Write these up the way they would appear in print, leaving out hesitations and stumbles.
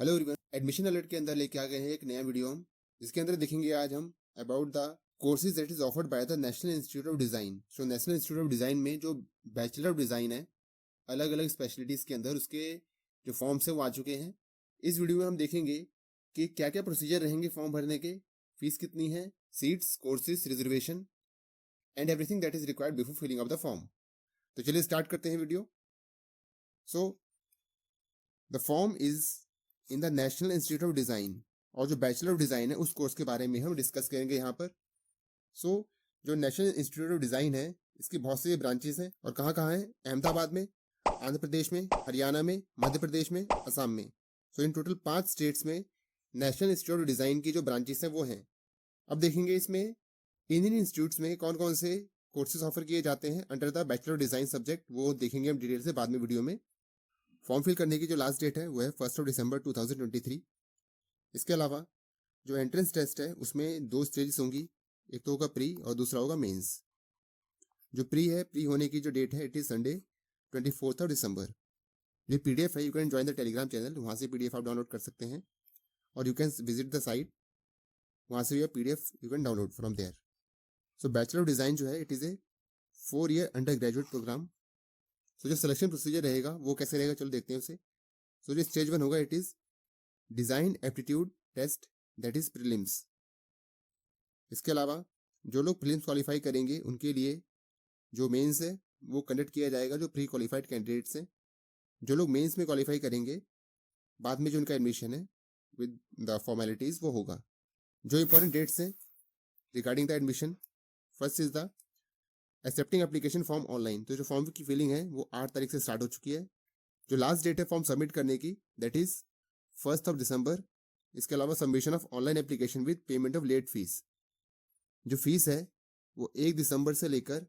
Hello everyone, admission alert के अंदर लेके आ गए हैं एक नया वीडियो हम, जिसके अंदर देखेंगे आज हम about the courses that is offered by the National Institute of design. So national Institute of design में जो बैचलर ऑफ डिज़ाइन है, अलग अलग स्पेशलिटीज़ के अंदर उसके जो फॉर्म्स है वो आ चुके हैं। इस वीडियो में हम देखेंगे कि क्या क्या प्रोसीजर रहेंगे फॉर्म भरने के, फीस कितनी है, seats, courses, reservation and everything that is required before filling up the form. तो चलिए स्टार्ट करते हैं video. So the form is in the National Institute of Design, और जो बैचलर ऑफ डिज़ाइन है उस कोर्स के बारे में हम डिस्कस करेंगे यहाँ पर। सो जो नेशनल इंस्टीट्यूट ऑफ डिज़ाइन है, इसकी बहुत से ब्रांचेस हैं और कहाँ कहाँ हैं? अहमदाबाद में, आंध्र प्रदेश में, हरियाणा में, मध्य प्रदेश में, असम में। सो इन टोटल 5 स्टेट्स में नेशनल इंस्टीट्यूट ऑफ डिज़ाइन की जो ब्रांचेस हैं वो हैं। अब देखेंगे इसमें इंडियन इंस्टीट्यूट्स में कौन कौन से कोर्सेज ऑफर किए जाते हैं under the bachelor of design subject, वो देखेंगे हम डिटेल से बाद में वीडियो में। फॉर्म फिल करने की जो लास्ट डेट है वो है 1 दिसंबर 2023। इसके अलावा जो एंट्रेंस टेस्ट है उसमें 2 स्टेजेस होंगी, एक तो होगा प्री और दूसरा होगा मेंस। जो प्री होने की जो डेट है इट इज संडे 24 दिसंबर। जो पीडीएफ है you can join the Telegram channel, वहाँ से पीडीएफ आप डाउनलोड कर सकते हैं और you can visit the site, वहाँ से भी PDF you can download from there. So bachelor of design जो है it is a 4 year undergraduate programme. So जो सिलेक्शन प्रोसीजर रहेगा वो कैसे रहेगा, चलो देखते हैं उसे। सो जो स्टेज 1 होगा it is design aptitude test, that is prelims. इसके अलावा जो लोग प्रीलिम्स क्वालिफाई करेंगे उनके लिए जो मेंस है वो कंडक्ट किया जाएगा जो प्री क्वालिफाइड कैंडिडेट्स हैं। जो लोग मेंस में क्वालिफाई करेंगे, बाद में जो उनका एडमिशन है विद द फॉर्मेलिटीज़ वो होगा। जो इंपॉर्टेंट डेट्स हैं regarding the admission, first is the accepting application form online. तो जो फॉर्म की फिलिंग है वो 8 तारीख से स्टार्ट हो चुकी है। जो लास्ट डेट है फॉर्म सबमिट करने की दैट इज़ 1 दिसंबर। इसके अलावा submission of online application with payment of late fees. जो फीस है वो 1 दिसंबर से लेकर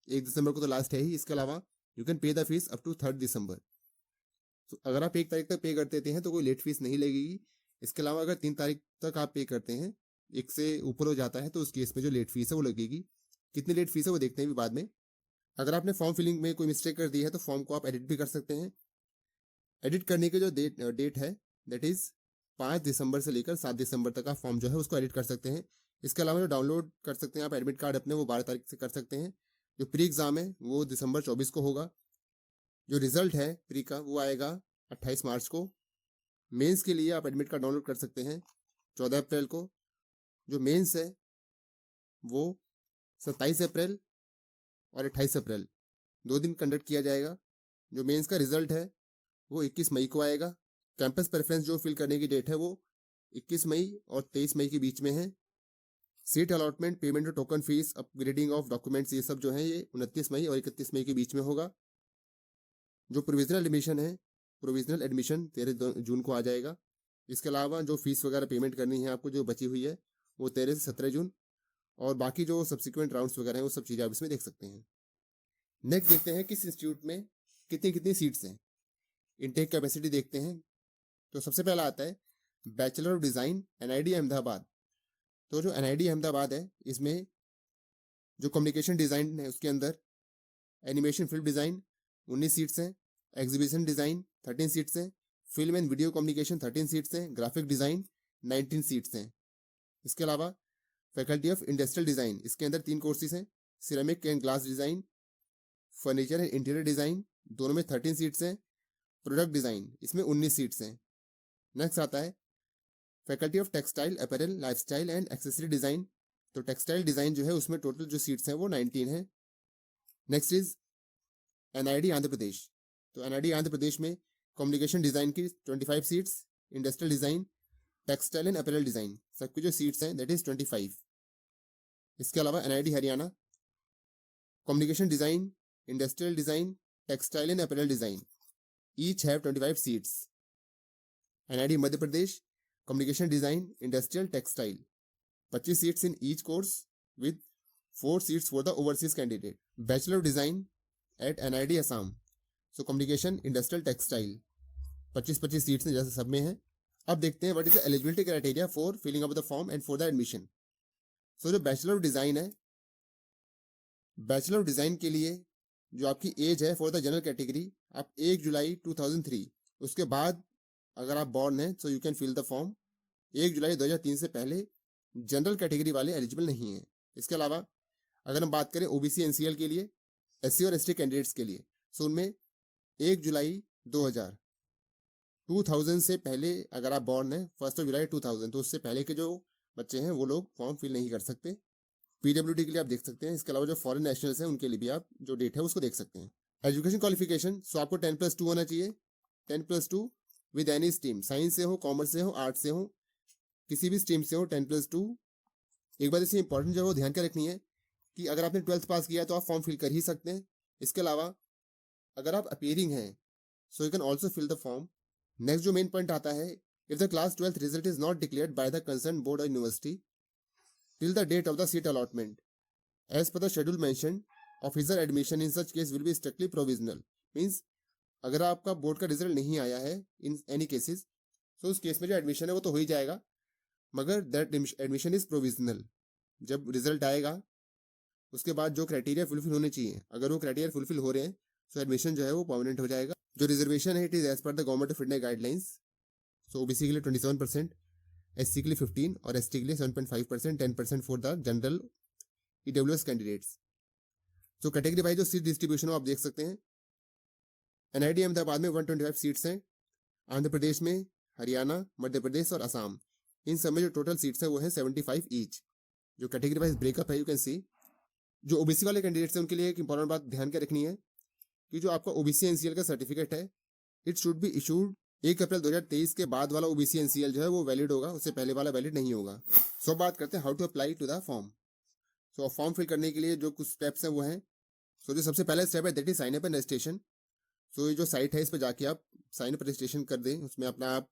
1 दिसंबर को तो लास्ट है ही, इसके अलावा you can pay the fees up to 3 December. तो अगर आप 1 तारीख तक पे कर देते हैं तो कोई लेट फीस नहीं लगेगी। इसके अलावा अगर 3 तारीख तक आप पे करते हैं, एक से ऊपर हो जाता है, तो उस केस में जो लेट फीस है वो लगेगी। कितनी लेट फीस है वो देखते हैं भी बाद में। अगर आपने फॉर्म फिलिंग में कोई मिस्टेक कर दी है तो फॉर्म को आप एडिट भी कर सकते हैं। एडिट करने की जो डेट है दैट इज़ 5 दिसंबर से लेकर 7 दिसंबर तक आप फॉर्म जो है उसको एडिट कर सकते हैं। इसके अलावा जो डाउनलोड कर सकते हैं आप एडमिट कार्ड अपने, वो 12 तारीख से कर सकते हैं। जो प्री एग्ज़ाम है वो दिसंबर 24 को होगा। जो रिजल्ट है प्री का वो आएगा 28 मार्च को। मेंस के लिए आप एडमिट कार्ड डाउनलोड कर सकते हैं 14 अप्रैल को। जो मेंस है वो 27 अप्रैल और 28 अप्रैल 2 दिन कंडक्ट किया जाएगा। जो मेंस का रिजल्ट है वो 21 मई को आएगा। कैंपस प्रेफरेंस जो फिल करने की डेट है वो 21 मई और 23 मई के बीच में है। सीट अलॉटमेंट, पेमेंट और token fees, upgrading of documents, ये सब जो है ये 29 मई और 31 मई के बीच में होगा। जो प्रोविजनल एडमिशन है, प्रोविजनल एडमिशन 13 जून को आ जाएगा। इसके अलावा जो फीस वगैरह पेमेंट करनी है आपको जो बची हुई है वो 13 से 17 जून, और बाकी जो सब्सिक्वेंट राउंड्स वगैरह हैं वो सब चीज़ें आप इसमें देख सकते हैं। नेक्स्ट देखते हैं किस इंस्टीट्यूट में कितनी कितनी सीट्स हैं, इनटेक कैपेसिटी देखते हैं। तो सबसे पहला आता है bachelor of design NID Ahmedabad. तो जो एनआईडी अहमदाबाद है इसमें जो कम्युनिकेशन डिज़ाइन है उसके अंदर एनिमेशन फिल्म डिज़ाइन 19 सीट्स हैं, एग्जीबिशन डिज़ाइन 13 सीट्स हैं, film and video communication 13 seats हैं, ग्राफिक डिज़ाइन 19 सीट्स हैं। इसके अलावा फैकल्टी ऑफ इंडस्ट्रियल डिज़ाइन, इसके अंदर 3 कोर्सेज हैं, ceramic and glass design, furniture and interior design, दोनों में 13 सीट्स हैं, प्रोडक्ट डिज़ाइन इसमें 19 सीट्स हैं। नेक्स्ट आता है faculty of textile, apparel, lifestyle and accessory design. तो टेक्सटाइल डिज़ाइन जो है उसमें टोटल जो सीट्स हैं वो 19 हैं। Next is NID Andhra Pradesh. तो एनआईडी आंध्र प्रदेश में कम्युनिकेशन डिज़ाइन की 25 seats, industrial design, textile and apparel design सबकी जो सीट्स हैं दैट इज़ 25। इसके अलावा NID Haryana communication design, industrial design, textile and apparel design each have 25 seats. NID Madhya Pradesh communication design, industrial, textile 25 seats in each course with 4 seats for the overseas candidate. Bachelor of design eight NID Assam, so communication, industrial, textile 25-25 seats हैं जैसे सब में है। अब देखते हैं what is the eligibility criteria for filling up the form and for the admission. So जो bachelor of design है, बैचलर ऑफ डिज़ाइन के लिए जो आपकी एज है फॉर द जनरल कैटेगरी, आप 1 जुलाई 2003 उसके बाद अगर आप बॉर्न हैं तो you can fill the form. 1 जुलाई 2003 से पहले जनरल कैटेगरी वाले एलिजिबल नहीं हैं। इसके अलावा अगर हम बात करें ओबीसी एनसीएल के लिए, एससी और एसटी कैंडिडेट्स के लिए, सो उनमें 1 जुलाई 2000 से पहले अगर आप बॉर्न हैं 1 जुलाई 2000, तो उससे पहले के जो बच्चे हैं वो लोग फॉर्म फिल नहीं कर सकते। पीडब्ल्यूडी के लिए आप देख सकते हैं। इसके अलावा जो फॉरेन नेशनल्स हैं उनके लिए भी आप जो डेट है उसको देख सकते हैं। एजुकेशन क्वालिफिकेशन, सो आपको 10+2 होना चाहिए। 10+2 विद एनी स्ट्रीम, साइंस से हो, कॉमर्स से हो, आर्ट्स से हो, किसी भी स्ट्रीम से हो, 10+2। एक बात इसमें इंपॉर्टेंट जो है वो ध्यान क्या रखनी है कि अगर आपने 12th पास किया है तो आप फॉर्म फिल कर ही सकते हैं। इसके अलावा अगर आप अपीयरिंग हैं so you can also fill the form. Next जो मेन पॉइंट आता है, if the class 12th result is not declared by the concern board और university till the date of the seat allotment as per the schedule mentioned, officer admission in such case will be strictly provisional। Means अगर आपका board का result नहीं आया है in any cases, तो उस case में जो एडमिशन है वो तो हो ही जाएगा, मगर दैट एडमिशन इज प्रोविजनल। जब रिजल्ट आएगा उसके बाद जो क्राइटेरिया फुलफिल होने चाहिए, अगर वो क्राइटेरिया फुलफिल हो रहे हैं तो एडमिशन जो है वो परमानेंट हो जाएगा। जो रिजर्वेशन है it is as per the Government of India guidelines. So OBC के लिए 27%, एससी के लिए 15 और एसटी के लिए 7.5%, 10% for the general EWS candidates. तो कैटेगरी वाइज जो सीट डिस्ट्रीब्यूशन हो आप देख सकते हैं। एनआईटी अहमदाबाद में 125 सीट्स हैं। आंध्र प्रदेश में, हरियाणा, मध्य प्रदेश और असम, इन सब में जो टोटल सीट्स हैं वो है 75 ईच। जो कैटेगरी वाइज ब्रेकअप है यू कैन सी। जो ओबीसी वाले कैंडिडेट्स हैं उनके लिए एक इंपॉर्टेंट बात ध्यान के रखनी है कि जो आपका ओबीसी एनसीएल का सर्टिफिकेट है इट शुड बी इशूड 1 अप्रैल 2023 के बाद वाला ओबीसी एनसीएल जो है वो वैलिड होगा, उससे पहले वाला वैलिड नहीं होगा। सो बात करते हैं how to apply to the form. So form fill करने के लिए जो कुछ स्टेप्स हैं वो हैं। सो जो सबसे पहला स्टेप है that is sign up and registration. So ये जो साइट है इस पर जाके आप साइन अप रजिस्ट्रेशन कर दें। उसमें अपना आप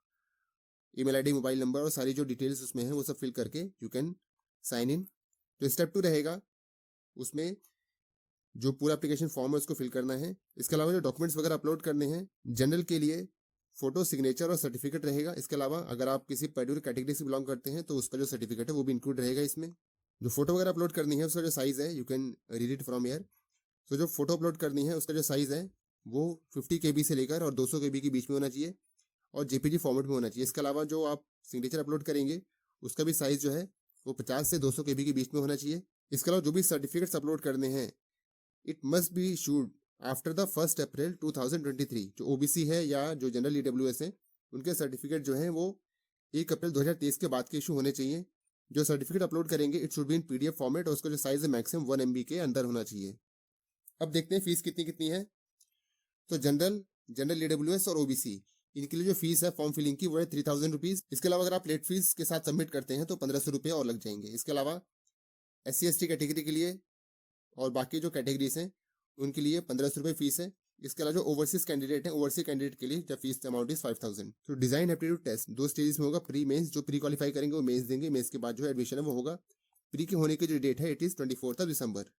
ईमेल आईडी, मोबाइल नंबर और सारी जो डिटेल्स उसमें है वो सब फिल करके यू कैन साइन इन। जो स्टेप 2 रहेगा उसमें जो पूरा एप्लीकेशन फॉर्म है उसको फिल करना है। इसके अलावा जो डॉक्यूमेंट्स वगैरह अपलोड करने हैं, जनरल के लिए फोटो, सिग्नेचर और सर्टिफिकेट रहेगा। इसके अलावा अगर आप किसी पर्टिकुलर कैटेगरी से बिलोंग करते हैं तो उसका जो सर्टिफिकेट है वो भी इंक्लूड रहेगा इसमें। जो फोटो वगैरह अपलोड करनी है उसका जो साइज है you can read it from here. तो जो फोटो अपलोड करनी है उसका जो साइज है वो 50 KB से लेकर और 200 KB के बीच में होना चाहिए और जेपीजी फॉर्मेट में होना चाहिए। इसके अलावा जो आप सिग्नेचर अपलोड करेंगे उसका भी साइज जो है वो 50 से 200 KB के बीच में होना चाहिए। इसके अलावा जो भी सर्टिफिकेट्स अपलोड करने हैं it must be issued after the 1 अप्रैल 2023। जो ओबीसी है या जो जनरल ईडब्ल्यूएस है उनके सर्टिफिकेट जो हैं वो 1 अप्रैल 2023 के बाद के इशू होने चाहिए। जो सर्टिफिकेट अपलोड करेंगे it should be in PDF format और उसका जो साइज है मैक्सिमम 1 MB के अंदर होना चाहिए। अब देखते हैं फीस कितनी कितनी है। तो जनरल ईडब्ल्यूएस और ओबीसी इनके लिए जो फीस है फॉर्म फिलिंग की वो है 3000 रुपीज। इसके अलावा अगर आप लेट फीस के साथ सबमिट करते हैं तो 1500 रुपये और लग जाएंगे। इसके अलावा SC ST कैटेगरी के लिए और बाकी जो कैटेगरीज हैं उनके लिए 1500 रुपये फीस है। इसके अलावा जो ओवरसीज कैंडिडेट है, ओवरसीज कैंडिडेट के लिए जब फीस अमाउंट इज 5000। तो डिजाइन एप्टीट्यूड टेस्ट 2 स्टेजेस में होगा। प्री मेंस, जो प्री क्वालिफाई करेंगे वो मेंस देंगे। मेंस के बाद जो एडमिशन है वो होगा। प्री के होने की जो डेट है it is 24 December.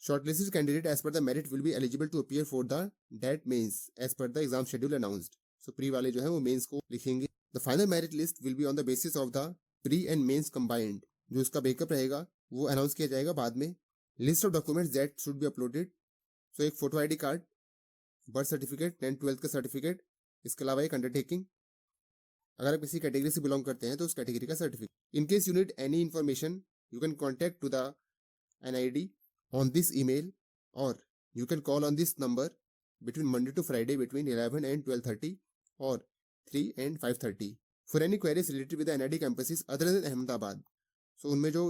Shortlisted candidate as per the merit will be eligible to appear for the date mains as per the exam schedule announced. So pre वाले जो है वो मेंस को लिखेंगे। The final merit list will be on the basis of the pre and mains combined. जो उसका breakup रहेगा वो अनाउंस किया जाएगा बाद में। List of documents that should be uploaded, so एक photo ID card, birth certificate, 10th-12th का सर्टिफिकेट। इसके अलावा एक अंडरटेकिंग, अगर आप किसी कैटेगरी से बिलोंग करते हैं तो उस कैटेगरी का certificate. In case you need any information you can contact to the NID on this email or you can call on this number between Monday to Friday between 11 and 12:30 or 3 and 5:30 for any queries related with the NID campuses other than Ahmedabad। So उनमें जो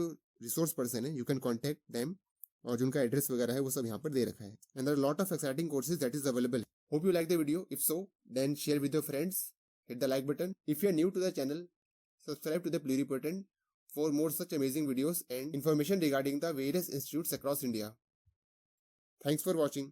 resource person है you can contact them और जिनका address वगैरह है वो सब यहाँ पर दे रखा है। And there are lot of exciting courses that is available. Hope you like the video. If so then share with your friends, hit the like button. If you are new to the channel, subscribe to the Pluripotent for more such amazing videos and information regarding the various institutes across India. Thanks for watching.